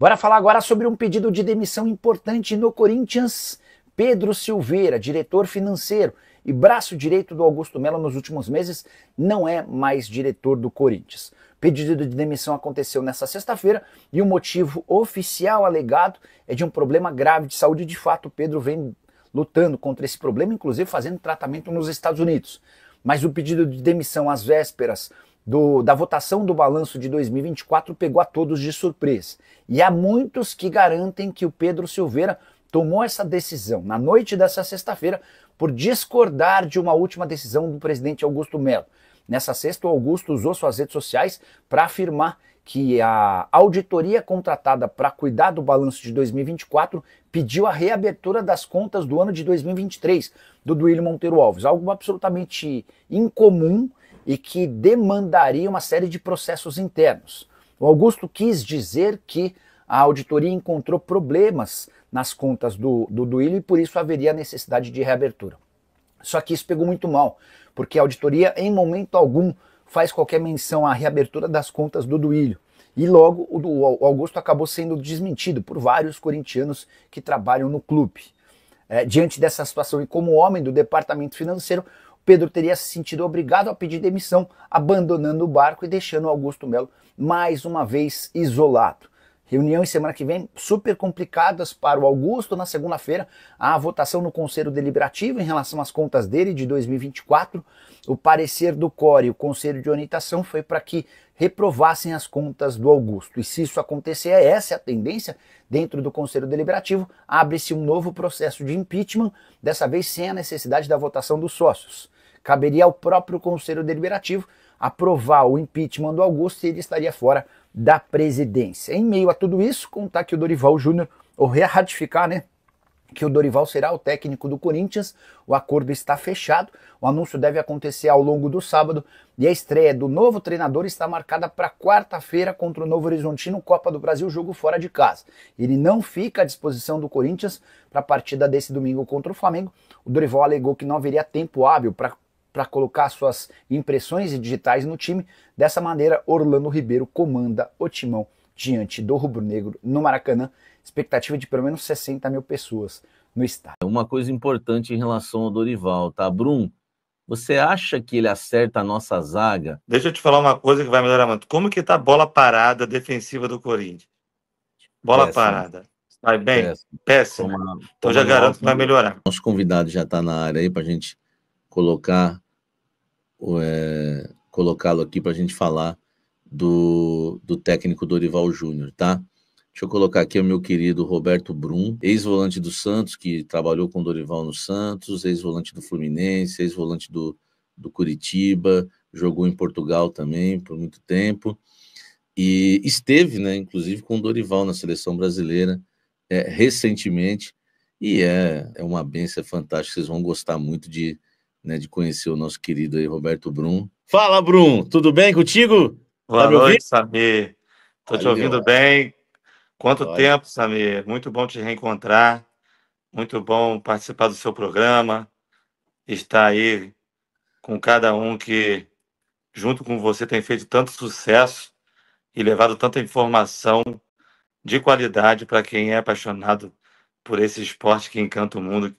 Bora falar agora sobre um pedido de demissão importante no Corinthians. Pedro Silveira, diretor financeiro e braço direito do Augusto Melo nos últimos meses, não é mais diretor do Corinthians. O pedido de demissão aconteceu nesta sexta-feira e o motivo oficial alegado é de um problema grave de saúde. De fato, o Pedro vem lutando contra esse problema, inclusive fazendo tratamento nos Estados Unidos. Mas o pedido de demissão às vésperas da votação do balanço de 2024 pegou a todos de surpresa. E há muitos que garantem que o Pedro Silveira tomou essa decisão na noite dessa sexta-feira por discordar de uma última decisão do presidente Augusto Melo. Nessa sexta, o Augusto usou suas redes sociais para afirmar que a auditoria contratada para cuidar do balanço de 2024 pediu a reabertura das contas do ano de 2023 do Duílio Monteiro Alves, algo absolutamente incomum e que demandaria uma série de processos internos. O Augusto quis dizer que a auditoria encontrou problemas nas contas do Duílio e por isso haveria necessidade de reabertura. Só que isso pegou muito mal, porque a auditoria em momento algum faz qualquer menção à reabertura das contas do Duílio. E logo o Augusto acabou sendo desmentido por vários corintianos que trabalham no clube. Diante dessa situação e como homem do departamento financeiro, Pedro teria se sentido obrigado a pedir demissão, abandonando o barco e deixando o Augusto Melo mais uma vez isolado. Reunião em semana que vem super complicadas para o Augusto. Na segunda-feira, a votação no Conselho Deliberativo em relação às contas dele de 2024. O parecer do CORE, o Conselho de Orientação, foi para que reprovassem as contas do Augusto. E se isso acontecer, essa é a tendência, dentro do Conselho Deliberativo, abre-se um novo processo de impeachment, dessa vez sem a necessidade da votação dos sócios. Caberia ao próprio Conselho Deliberativo aprovar o impeachment do Augusto e ele estaria fora da presidência. Em meio a tudo isso, contar que o Dorival Júnior, ou ratificar, que o Dorival será o técnico do Corinthians, o acordo está fechado, o anúncio deve acontecer ao longo do sábado e a estreia do novo treinador está marcada para quarta-feira contra o Novo Horizontino, Copa do Brasil, jogo fora de casa. Ele não fica à disposição do Corinthians para a partida desse domingo contra o Flamengo. O Dorival alegou que não haveria tempo hábil para colocar suas impressões digitais no time. Dessa maneira, Orlando Ribeiro comanda o timão diante do rubro-negro no Maracanã. Expectativa de pelo menos 60 mil pessoas no estádio. Uma coisa importante em relação ao Dorival, tá? Brum, você acha que ele acerta a nossa zaga? Deixa eu te falar uma coisa que vai melhorar muito. Como que tá a bola parada defensiva do Corinthians? Bola Péssimo. parada. Vai bem? Péssimo. Então já garanto que vai melhorar. Nosso convidado já está na área aí para a gente colocá-lo aqui para a gente falar do técnico Dorival Júnior, tá? Deixa eu colocar aqui o meu querido Roberto Brum, ex-volante do Santos, que trabalhou com o Dorival no Santos, ex-volante do Fluminense, ex-volante do Curitiba, jogou em Portugal também por muito tempo, e esteve, inclusive, com o Dorival na seleção brasileira recentemente, e é uma bênção fantástica, vocês vão gostar muito de conhecer o nosso querido aí, Roberto Brum. Fala, Brum, tudo bem contigo? Boa noite, Samir. Estou te ouvindo bem. Quanto tempo, Samir? Muito bom te reencontrar, muito bom participar do seu programa, estar aí com cada um que, junto com você, tem feito tanto sucesso e levado tanta informação de qualidade para quem é apaixonado por esse esporte que encanta o mundo,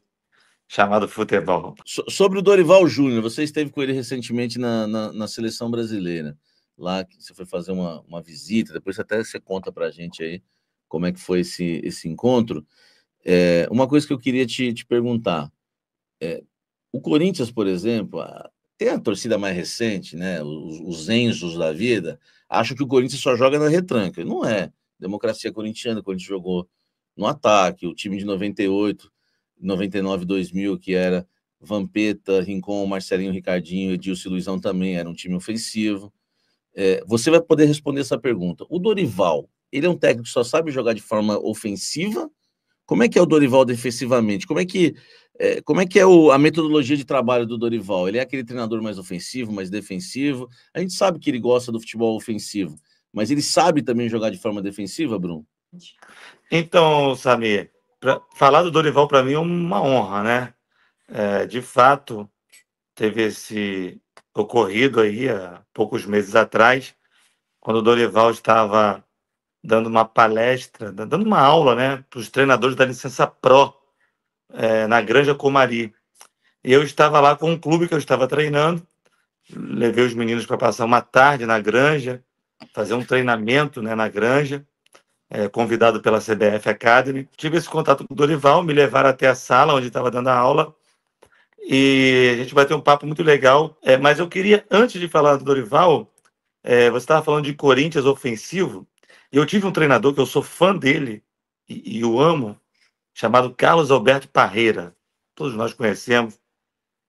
chamado futebol. Sobre o Dorival Júnior, você esteve com ele recentemente na seleção brasileira, lá que você foi fazer uma visita, depois até você conta para a gente aí como é que foi esse encontro. Uma coisa que eu queria te perguntar, o Corinthians, por exemplo, tem a torcida mais recente, os Enzos da vida, acham que o Corinthians só joga na retranca. Não é. Democracia corintiana, o Corinthians jogou no ataque, o time de 98, 99, 2000, que era Vampeta, Rincon, Marcelinho, Ricardinho, Edilson e Luizão também, era um time ofensivo. Você vai poder responder essa pergunta. O Dorival, ele é um técnico que só sabe jogar de forma ofensiva? Como é que é o Dorival defensivamente? Como é que é a metodologia de trabalho do Dorival? Ele é aquele treinador mais ofensivo, mais defensivo? A gente sabe que ele gosta do futebol ofensivo, mas ele sabe também jogar de forma defensiva, Bruno? Então, Samir, falar do Dorival para mim é uma honra, de fato, teve esse ocorrido aí há poucos meses atrás, quando o Dorival estava dando uma palestra, dando uma aula, né, para os treinadores da licença Pro, na Granja Comari. E eu estava lá com um clube que eu estava treinando, levei os meninos para passar uma tarde na Granja, fazer um treinamento, né, na Granja, convidado pela CBF Academy. Tive esse contato com o Dorival, me levaram até a sala onde estava dando a aula, e a gente vai ter um papo muito legal. Mas eu queria, antes de falar do Dorival, você estava falando de Corinthians ofensivo, e eu tive um treinador que eu sou fã dele, e o amo, chamado Carlos Alberto Parreira. Todos nós conhecemos,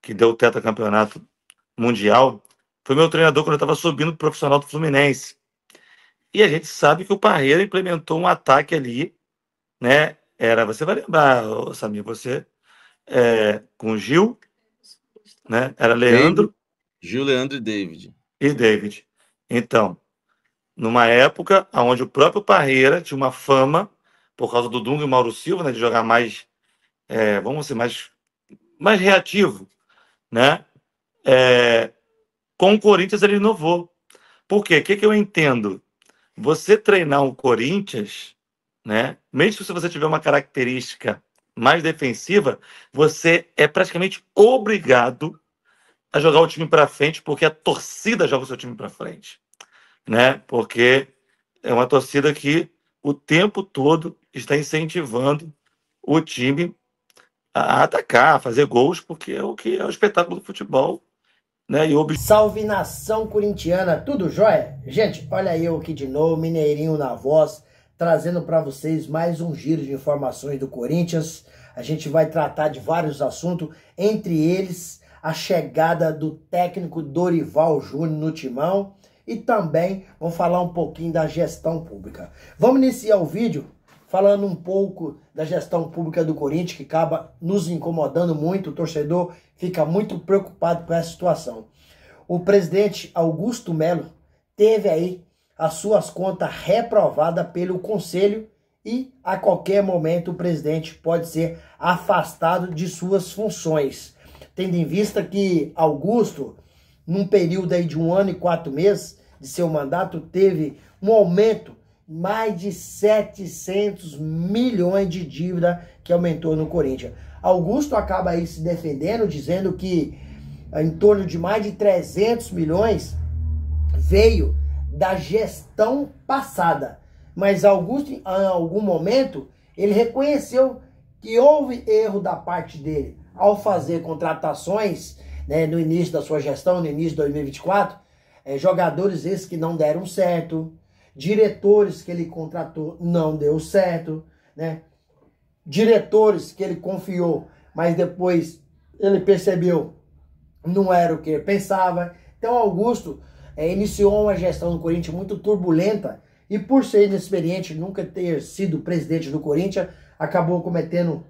que deu o tetracampeonato mundial. Foi meu treinador quando eu estava subindo pro profissional do Fluminense. E a gente sabe que o Parreira implementou um ataque ali, né? Você vai lembrar, Samir, você, com o Gil, né? Era Leandro. David, Gil, Leandro e David. E David. Então, numa época onde o próprio Parreira tinha uma fama, por causa do Dunga e Mauro Silva, né, de jogar mais, vamos dizer, mais reativo, né? Com o Corinthians ele inovou. Por quê? O que eu entendo? Você treinar o Corinthians, né? Mesmo se você tiver uma característica mais defensiva, você é praticamente obrigado a jogar o time para frente, porque a torcida joga o seu time para frente, né? Porque é uma torcida que o tempo todo está incentivando o time a atacar, a fazer gols, porque é o que é o espetáculo do futebol, né? Salve nação corintiana, tudo jóia? Gente, olha eu aqui de novo, Mineirinho na voz, trazendo para vocês mais um giro de informações do Corinthians. A gente vai tratar de vários assuntos, entre eles a chegada do técnico Dorival Júnior no timão e também vamos falar um pouquinho da gestão pública. Vamos iniciar o vídeo falando um pouco da gestão pública do Corinthians, que acaba nos incomodando muito, o torcedor fica muito preocupado com essa situação. O presidente Augusto Melo teve aí as suas contas reprovadas pelo Conselho e a qualquer momento o presidente pode ser afastado de suas funções. Tendo em vista que Augusto, num período aí de 1 ano e 4 meses de seu mandato, teve um aumento mais de 700 milhões de dívida que aumentou no Corinthians. Augusto acaba aí se defendendo, dizendo que em torno de mais de 300 milhões veio da gestão passada. Mas Augusto, em algum momento, ele reconheceu que houve erro da parte dele ao fazer contratações, né, no início da sua gestão, no início de 2024, jogadores esses que não deram certo, diretores que ele contratou não deu certo, né? Diretores que ele confiou, mas depois ele percebeu não era o que ele pensava. Então Augusto iniciou uma gestão do Corinthians muito turbulenta e por ser inexperiente, nunca ter sido presidente do Corinthians, acabou cometendo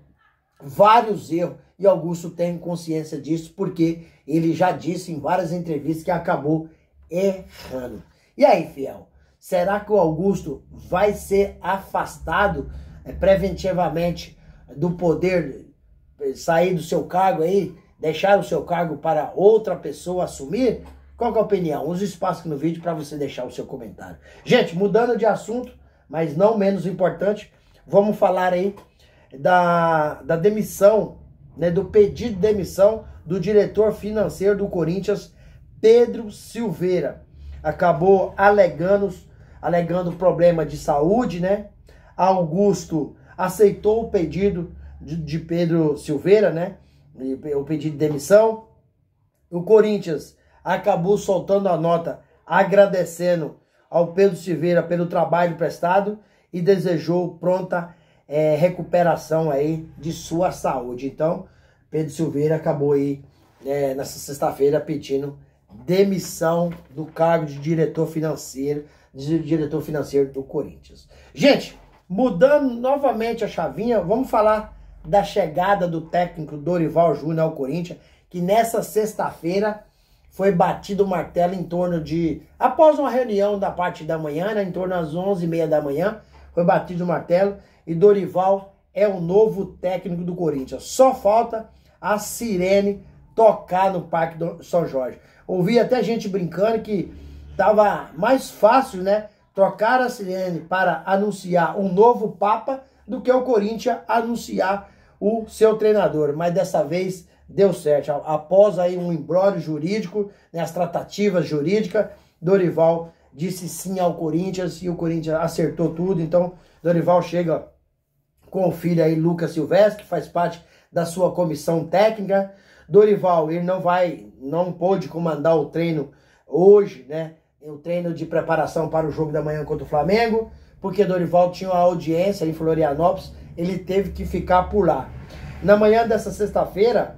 vários erros e Augusto tem consciência disso porque ele já disse em várias entrevistas que acabou errando. E aí, fiel? Será que o Augusto vai ser afastado preventivamente do poder, sair do seu cargo aí, deixar o seu cargo para outra pessoa assumir? Qual que é a opinião? Use o espaço aqui no vídeo para você deixar o seu comentário. Gente, mudando de assunto, mas não menos importante, vamos falar aí da demissão, né, do pedido de demissão do diretor financeiro do Corinthians, Pedro Silveira. Acabou alegando problema de saúde, né? Augusto aceitou o pedido de Pedro Silveira, né? O pedido de demissão. O Corinthians acabou soltando a nota agradecendo ao Pedro Silveira pelo trabalho prestado e desejou pronta recuperação aí de sua saúde. Então, Pedro Silveira acabou aí nessa sexta-feira pedindo demissão do cargo de diretor financeiro do Corinthians. Gente, mudando novamente a chavinha, vamos falar da chegada do técnico Dorival Júnior ao Corinthians, que nessa sexta-feira foi batido o martelo em torno de, após uma reunião da parte da manhã, né, em torno das 11h30 da manhã, foi batido o martelo e Dorival é o novo técnico do Corinthians. Só falta a sirene tocar no Parque do São Jorge. Ouvi até gente brincando que tava mais fácil, né, trocar a sirene para anunciar um novo Papa do que o Corinthians anunciar o seu treinador. Mas dessa vez deu certo. Após aí um imbróglio jurídico, né, as tratativas jurídicas, Dorival disse sim ao Corinthians e o Corinthians acertou tudo. Então, Dorival chega com o filho aí, Lucas Silvestre, que faz parte da sua comissão técnica. Dorival, ele não pôde comandar o treino hoje, né? O treino de preparação para o jogo da manhã contra o Flamengo, porque Dorival tinha uma audiência em Florianópolis, ele teve que ficar por lá. Na manhã dessa sexta-feira,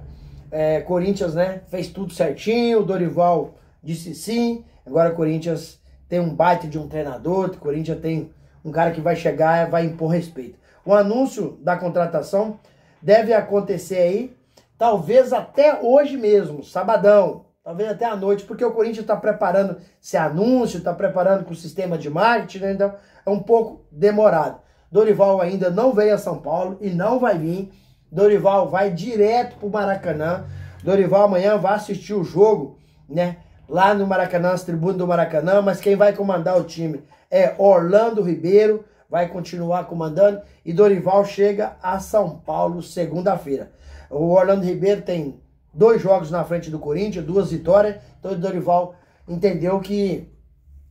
Corinthians, né, fez tudo certinho, Dorival disse sim, agora o Corinthians tem um baita de um treinador, o Corinthians tem um cara que vai chegar e vai impor respeito. O anúncio da contratação deve acontecer aí, talvez até hoje mesmo, sabadão, talvez até à noite, porque o Corinthians está preparando esse anúncio, está preparando com o sistema de marketing, né? Então é um pouco demorado. Dorival ainda não veio a São Paulo e não vai vir. Dorival vai direto para o Maracanã. Dorival amanhã vai assistir o jogo, né? Lá no Maracanã, as tribunas do Maracanã, mas quem vai comandar o time é Orlando Ribeiro, vai continuar comandando, e Dorival chega a São Paulo segunda-feira. O Orlando Ribeiro tem 2 jogos na frente do Corinthians, 2 vitórias, então o Dorival entendeu que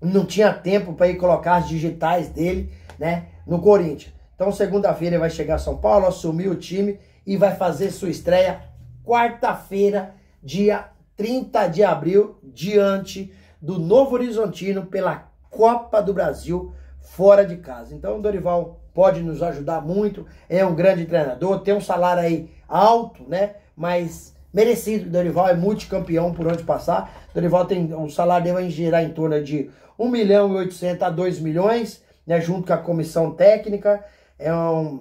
não tinha tempo para ir colocar as digitais dele, né, no Corinthians. Então segunda-feira ele vai chegar a São Paulo, assumir o time e vai fazer sua estreia quarta-feira, dia 30 de abril, diante do Novo Horizontino pela Copa do Brasil fora de casa. Então o Dorival pode nos ajudar muito, é um grande treinador, tem um salário aí alto, né, mas merecido. Dorival é multicampeão por onde passar. Dorival tem o salário dele vai girar em torno de 1.800.000 a 2 milhões, né, junto com a comissão técnica.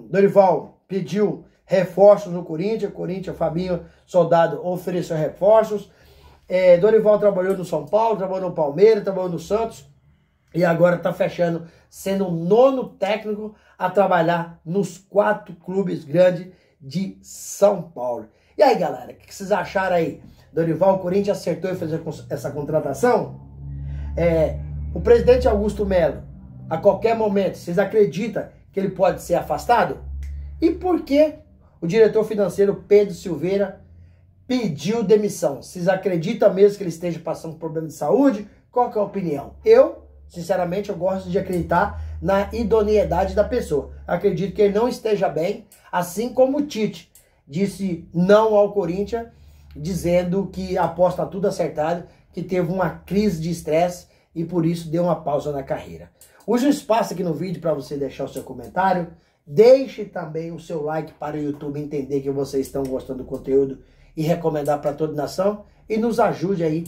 Dorival pediu reforços no Corinthians, Fabinho Soldado ofereceu reforços. Dorival trabalhou no São Paulo, trabalhou no Palmeiras, trabalhou no Santos e agora está fechando, sendo o 9º técnico a trabalhar nos 4 clubes grandes de São Paulo. E aí, galera, o que vocês acharam aí? Dorival, o Corinthians acertou em fazer essa contratação? O presidente Augusto Melo, a qualquer momento, vocês acreditam que ele pode ser afastado? E por que o diretor financeiro Pedro Silveira pediu demissão? Vocês acreditam mesmo que ele esteja passando por problema de saúde? Qual que é a opinião? Eu, sinceramente, eu gosto de acreditar na idoneidade da pessoa. Acredito que ele não esteja bem, assim como o Tite disse não ao Corinthians, dizendo que após estar tudo acertado, que teve uma crise de estresse e por isso deu uma pausa na carreira. Use um espaço aqui no vídeo para você deixar o seu comentário. Deixe também o seu like para o YouTube entender que vocês estão gostando do conteúdo e recomendar para toda a nação. E nos ajude aí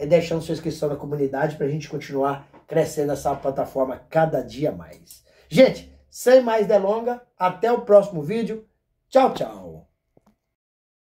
deixando sua inscrição na comunidade para a gente continuar crescendo essa plataforma cada dia mais. Gente, sem mais delongas, até o próximo vídeo. Tchau, tchau.